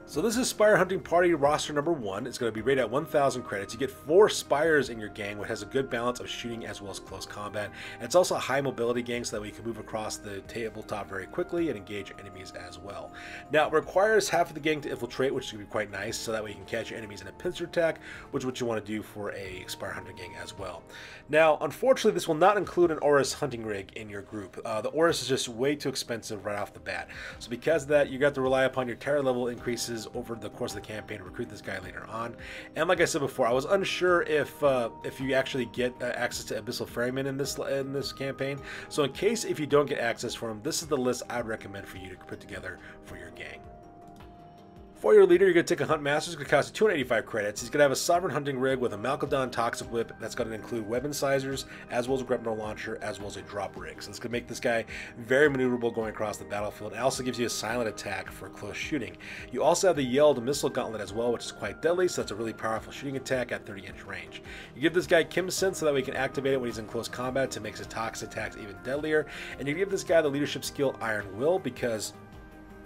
So this is Spyre Hunting Party roster number 1. It's going to be rated at 1,000 credits. You get 4 Spyres in your gang, which has a good balance of shooting as well as close combat. And it's also a high mobility gang, so that way you can move across the tabletop very quickly and engage enemies as well. Now, it requires half of the gang to infiltrate, which is going to be quite nice, so that way you can catch your enemies in a pincer attack, which is what you want to do for a Spyre Hunting gang as well. Now, unfortunately, this will not include an Orrus hunting rig in your group. The Orrus is just way too expensive right off the bat. So because of that, you got to rely upon your terror level increases over the course of the campaign to recruit this guy later on. And like I said before, I was unsure if you actually get access to Abyssal Ferrymen in this campaign. So in case if you don't get access for him, this is the list I'd recommend for you to put together for your gang. For your leader, you're going to take a Hunt Master. It's going to cost you 285 credits. He's going to have a Sovereign Hunting Rig with a Malcadon Toxic Whip. That's going to include weapon sizers, as well as a Grepnor Launcher, as well as a Drop Rig. So it's going to make this guy very maneuverable going across the battlefield. It also gives you a silent attack for close shooting. You also have the Yeld Missile Gauntlet as well, which is quite deadly, so that's a really powerful shooting attack at 30-inch range. You give this guy Kimson so that way he can activate it when he's in close combat to make his toxic attacks even deadlier. And you give this guy the leadership skill Iron Will, because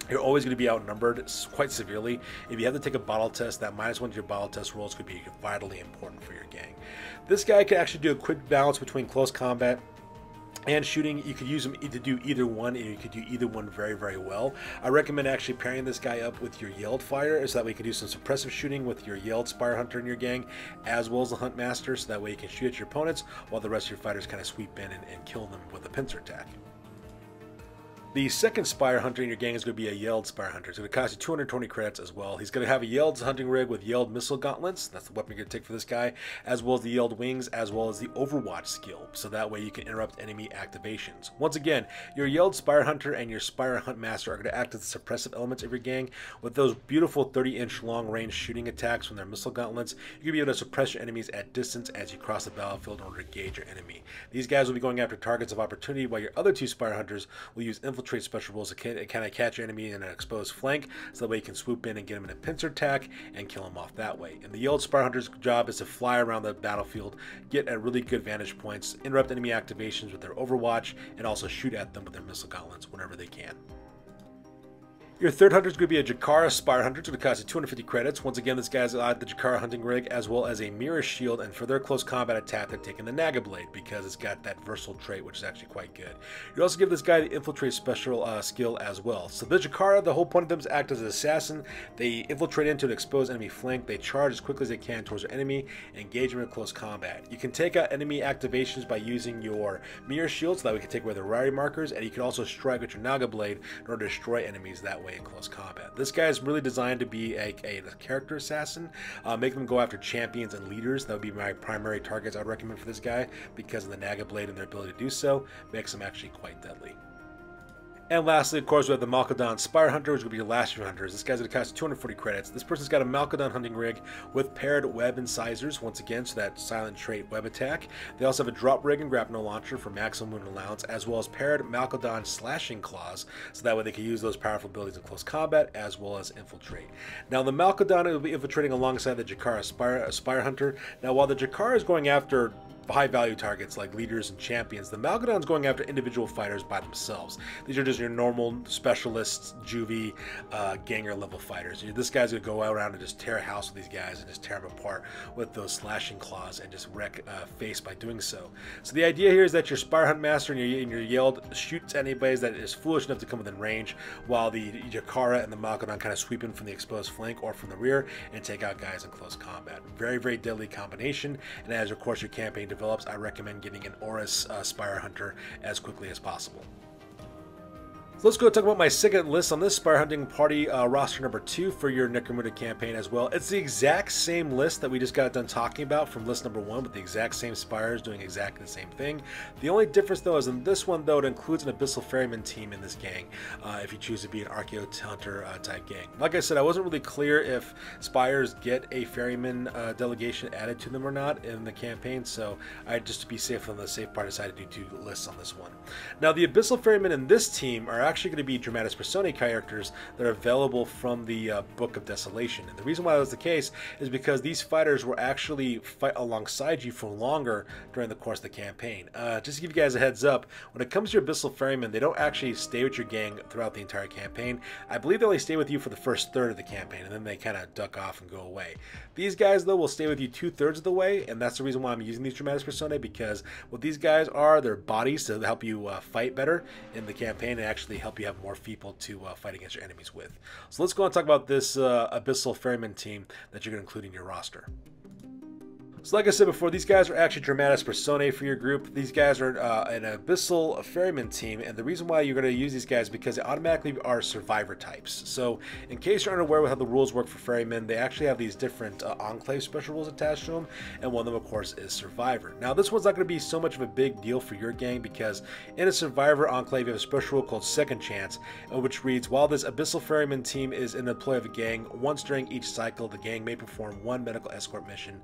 you're always going to be outnumbered quite severely. If you have to take a bottle test, that -1 to your bottle test rolls could be vitally important for your gang. This guy can actually do a quick balance between close combat and shooting. You could use him to do either one, and you could do either one very, very well. I recommend actually pairing this guy up with your Yeld fighter, so that way you can do some suppressive shooting with your Yeld Spyre Hunter in your gang, as well as the Hunt Master, so that way you can shoot at your opponents while the rest of your fighters kind of sweep in and kill them with a pincer attack. The second Spyre Hunter in your gang is going to be a Yeld Spyre Hunter. It's going to cost you 220 credits as well. He's going to have a Yeld Hunting Rig with Yeld Missile Gauntlets. That's the weapon you're going to take for this guy, as well as the Yeld Wings, as well as the Overwatch skill. So that way you can interrupt enemy activations. Once again, your Yeld Spyre Hunter and your Spyre Hunt Master are going to act as the suppressive elements of your gang. With those beautiful 30-inch long-range shooting attacks from their Missile Gauntlets, you're going to be able to suppress your enemies at distance as you cross the battlefield in order to gauge your enemy. These guys will be going after targets of opportunity, while your other two Spyre Hunters will use Infiltrate special rules to kind of catch your enemy in an exposed flank, so that way you can swoop in and get him in a pincer attack and kill him off that way. And the Yeld Spyre Hunter's job is to fly around the battlefield, get at really good vantage points, interrupt enemy activations with their Overwatch, and also shoot at them with their Missile Gauntlets whenever they can. Your third hunter is going to be a Jakara Spyre Hunter. It's going to cost you 250 credits. Once again, this guy's the Jakara Hunting Rig, as well as a Mirror Shield, and for their close combat attack, they're taking the Naga Blade, because it's got that versatile trait, which is actually quite good. You also give this guy the Infiltrate special skill as well. So the Jakara, the whole point of them is act as an assassin. They infiltrate into an exposed enemy flank. They charge as quickly as they can towards their enemy, and engage them in close combat. You can take out enemy activations by using your Mirror Shield, so that we can take away the rarity markers, and you can also strike with your Naga Blade in order to destroy enemies that way in close combat. This guy is really designed to be a character assassin, making them go after champions and leaders. That would be my primary targets I'd recommend for this guy, because of the Naga Blade and their ability to do so makes them actually quite deadly. And lastly, of course, we have the Malcadon Spyre Hunter, which will be your last few hunters. This guy's going to cost 240 credits. This person's got a Malcadon Hunting Rig with paired web incisors, once again, so that silent trait web attack. They also have a Drop Rig and Grapnel Launcher for maximum wound allowance, as well as paired Malcadon Slashing Claws, so that way they can use those powerful abilities in close combat, as well as infiltrate. Now, the Malcadon will be infiltrating alongside the Jakara Spyre Hunter. Now, while the Jakara is going after high value targets like leaders and champions, the Malcadon's going after individual fighters by themselves. These are just your normal specialists, juvie, ganger level fighters. This guy's gonna go out around and just tear a house with these guys and just tear them apart with those slashing claws and just wreck face by doing so. So the idea here is that your Spyre Hunt Master and your Yeld shoots at anybody that is foolish enough to come within range, while the Jakara and the Malcadon kind of sweep in from the exposed flank or from the rear and take out guys in close combat. Very, very deadly combination, and as of course your campaign develops, I recommend getting an Orrus Spyre Hunter as quickly as possible. So let's go talk about my second list on this Spyre Hunting Party roster number 2 for your Necromunda campaign as well. It's the exact same list that we just got done talking about from list number 1, with the exact same Spires doing exactly the same thing. The only difference though is in this one though, it includes an Abyssal Ferryman team in this gang, if you choose to be an Archeo Hunter type gang. Like I said, I wasn't really clear if Spires get a Ferryman delegation added to them or not in the campaign, so I, just to be safe on the safe part, decided to do 2 lists on this one. Now the Abyssal Ferryman in this team are actually going to be Dramatis Personae characters that are available from the Book of Desolation. And the reason why that was the case is because these fighters will actually fight alongside you for longer during the course of the campaign. Just to give you guys a heads up, when it comes to your Abyssal Ferrymen, they don't actually stay with your gang throughout the entire campaign. I believe they only stay with you for the first third of the campaign, and then they kind of duck off and go away. These guys, though, will stay with you 2/3 of the way, and that's the reason why I'm using these Dramatis Personae, because what these guys are, they're bodies to help you fight better in the campaign and actually help you have more people to fight against your enemies with. So let's go and talk about this Abyssal Ferryman team that you're going to include in your roster. So like I said before, these guys are actually Dramatis Personae for your group. These guys are an Abyssal Ferryman team, and the reason why you're going to use these guys is because they automatically are survivor types. So in case you're unaware with how the rules work for Ferrymen, they actually have these different Enclave special rules attached to them, and one of them of course is Survivor. Now this one's not going to be so much of a big deal for your gang, because in a Survivor Enclave you have a special rule called Second Chance, which reads, while this Abyssal Ferryman team is in the employ of a gang, once during each cycle the gang may perform 1 medical escort mission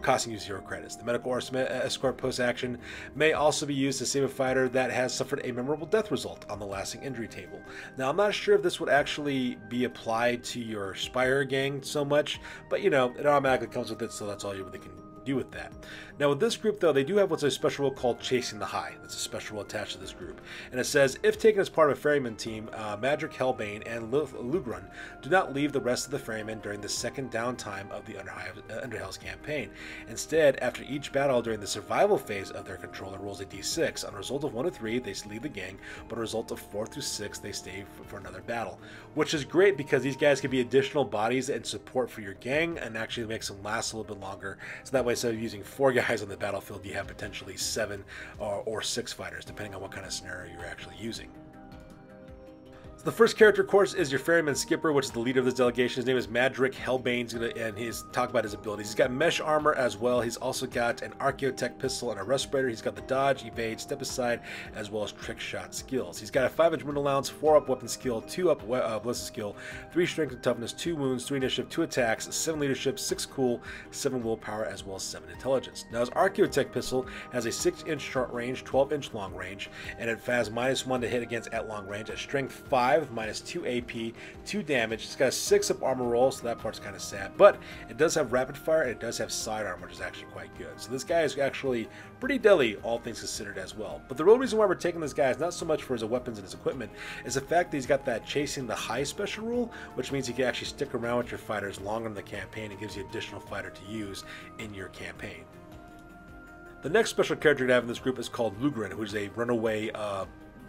costing you 0 credits. The medical or escort post-action may also be used to save a fighter that has suffered a memorable death result on the lasting injury table. Now, I'm not sure if this would actually be applied to your Spyre gang so much, but you know, it automatically comes with it, so that's all you really can do with that. Now with this group though, they do have what's a special rule called Chasing the High. That's a special rule attached to this group, and it says, if taken as part of a ferryman team, Madric, Hellbane, and Lugrun do not leave the rest of the ferrymen during the second downtime of the Underhive's campaign. Instead, after each battle during the survival phase of their controller rolls a d6. On a result of 1 to 3 they leave the gang, but on a result of 4 through 6 they stay for another battle, which is great because these guys can be additional bodies and support for your gang and actually makes them last a little bit longer. So that way, instead of using 4 guys on the battlefield, you have potentially 7 or 6 fighters, depending on what kind of scenario you're actually using. So the first character, of course, is your Ferryman Skipper, which is the leader of this delegation. His name is Madric Hellbane, and he's talk about his abilities. He's got mesh armor as well. He's also got an Archaeotech pistol and a respirator. He's got the dodge, evade, step aside, as well as trick shot skills. He's got a 5-inch wind allowance, 4 up weapon skill, 2 up ballistic skill, 3 strength and toughness, 2 wounds, 3 initiative, 2 attacks, 7 leadership, 6 cool, 7 willpower, as well as 7 intelligence. Now his Archaeotech pistol has a 6-inch short range, 12-inch long range, and it has -1 to hit against at long range, at strength 5 with -2 AP, 2 damage. It's got a 6 up armor roll, so that part's kind of sad, but it does have rapid fire and it does have sidearm, which is actually quite good. So this guy is actually pretty deadly, all things considered as well. But the real reason why we're taking this guy is not so much for his weapons and his equipment, is the fact that he's got that Chasing the High special rule, which means you can actually stick around with your fighters longer in the campaign and gives you additional fighter to use in your campaign. The next special character to have in this group is called Lugrun, who's a runaway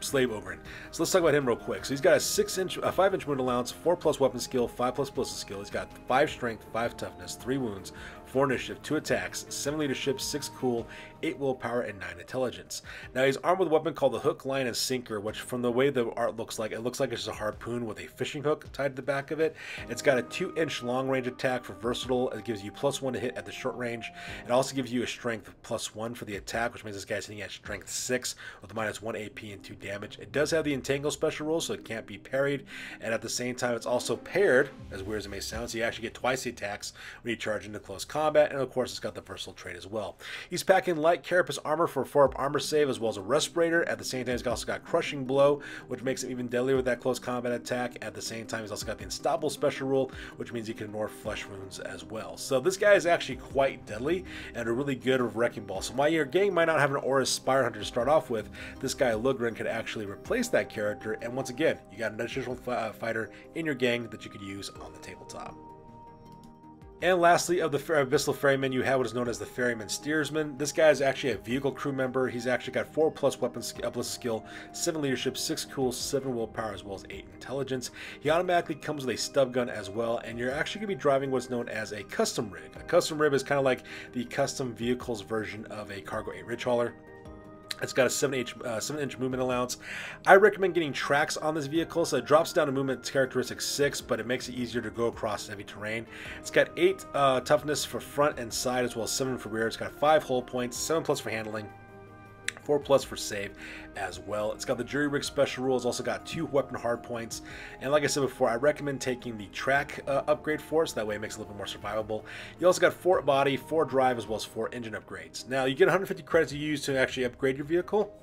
slave Ogren. So let's talk about him real quick. So he's got a 5-inch wound allowance, 4+ weapon skill, 5+ ballistic skill. He's got 5 strength, 5 toughness, 3 wounds, 4 initiative, 2 attacks, 7 leadership, 6 cool, 8 willpower, and 9 intelligence. Now he's armed with a weapon called the Hook, Line, and Sinker, which from the way the art looks like, it looks like it's just a harpoon with a fishing hook tied to the back of it. It's got a 2-inch long range attack for versatile. It gives you +1 to hit at the short range. It also gives you a strength of +1 for the attack, which means this guy's hitting at strength 6 with -1 AP and 2 damage. It does have the Entangle special rule, so it can't be parried, and at the same time it's also paired, as weird as it may sound, so you actually get twice the attacks when you charge into close combat. combat, and of course it's got the versatile trait as well. He's packing light carapace armor for 4-up armor save, as well as a respirator. At the same time, he's also got crushing blow, which makes him even deadlier with that close combat attack. At the same time, he's also got the unstoppable special rule, which means he can ignore flesh wounds as well. So this guy is actually quite deadly and a really good wrecking ball. So while your gang might not have an Orrus Spyre Hunter to start off with, this guy Lugrin could actually replace that character, and once again, you got an additional fighter in your gang that you could use on the tabletop. And lastly, of the Abyssal Ferryman, you have what is known as the Ferryman Steersman. This guy is actually a vehicle crew member. He's actually got 4+ weapon uplist skill, 7 leadership, 6 cool, 7 willpower, as well as 8 intelligence. He automatically comes with a stub gun as well, and you're actually going to be driving what's known as a custom rig. A custom rig is kind of like the custom vehicles version of a Cargo 8 Ridge Hauler. It's got a 7-inch movement allowance. I recommend getting tracks on this vehicle, so it drops down to movement characteristic 6, but it makes it easier to go across heavy terrain. It's got 8 toughness for front and side, as well as 7 for rear. It's got 5 hull points, 7+ for handling, 4+ for save as well. It's got the jury rig special rule. It's also got 2 weapon hard points, and like I said before, I recommend taking the track upgrade for it, so that way it makes it a little bit more survivable. You also got 4 body, 4 drive, as well as 4 engine upgrades. Now you get 150 credits to use to actually upgrade your vehicle.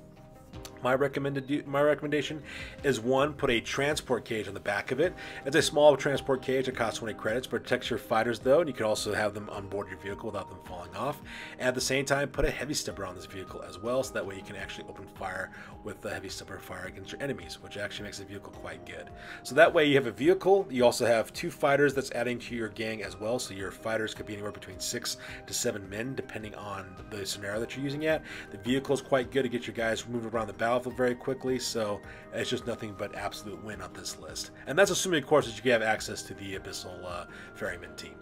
My recommendation is 1, put a transport cage on the back of it. It's a small transport cage that costs 20 credits, protects your fighters though, and you can also have them on board your vehicle without them falling off. And at the same time, put a heavy stubber on this vehicle as well, so that way you can actually open fire with the heavy stubber fire against your enemies, which actually makes the vehicle quite good. So that way you have a vehicle, you also have 2 fighters that's adding to your gang as well, so your fighters could be anywhere between 6 to 7 men, depending on the scenario that you're using at. The vehicle is quite good to get your guys moving around the battlefield very quickly, so it's just nothing but absolute win on this list. And that's assuming, of course, that you can have access to the Abyssal Ferryman team.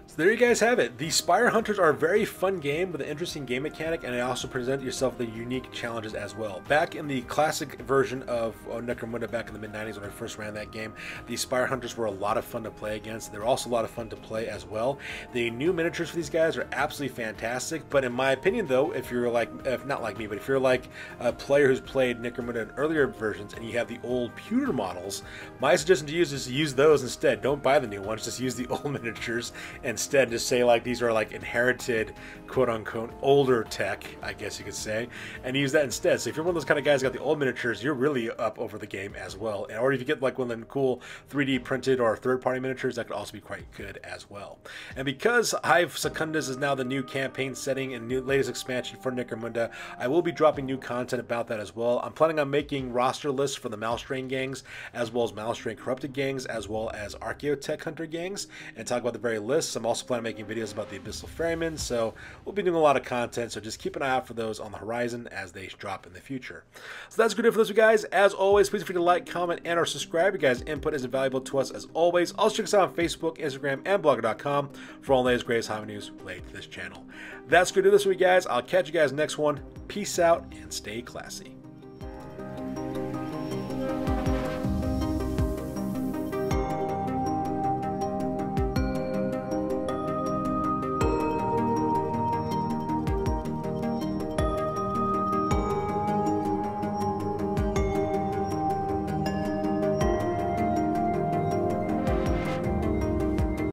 So there you guys have it. The Spyre Hunters are a very fun game with an interesting game mechanic, and they also present yourself the unique challenges as well. Back in the classic version of Necromunda back in the mid-90s when I first ran that game, the Spyre Hunters were a lot of fun to play against. They were also a lot of fun to play as well. The new miniatures for these guys are absolutely fantastic, but in my opinion though, if you're like, not like me, but if you're like a player who's played Necromunda in earlier versions and you have the old pewter models, my suggestion to you is to use those instead. Don't buy the new ones, just use the old miniatures instead. Just say like these are like inherited quote-unquote older tech, I guess you could say, and use that instead. So if you're one of those kind of guys who got the old miniatures, you're really up over the game as well. Or if you get like one of them cool 3D printed or third-party miniatures, that could also be quite good as well. And because Hive Secundus is now the new campaign setting and new latest expansion for Necromunda, I will be dropping new content about that as well. I'm planning on making roster lists for the Malstrain gangs, as well as Malstrain corrupted gangs, as well as Archaeotech hunter gangs, and talk about the very lists. I'm also planning on making videos about the Abyssal Ferryman, so we'll be doing a lot of content, so just keep an eye out for those on the horizon as they drop in the future. So that's good for those guys. As always, please feel free to like, comment, and or subscribe. You guys' input is invaluable to us as always. Also check us out on Facebook, Instagram, and blogger.com for all the latest greatest Hive news related to this channel. That's good for this week, guys. I'll catch you guys next one. Peace out and stay classy.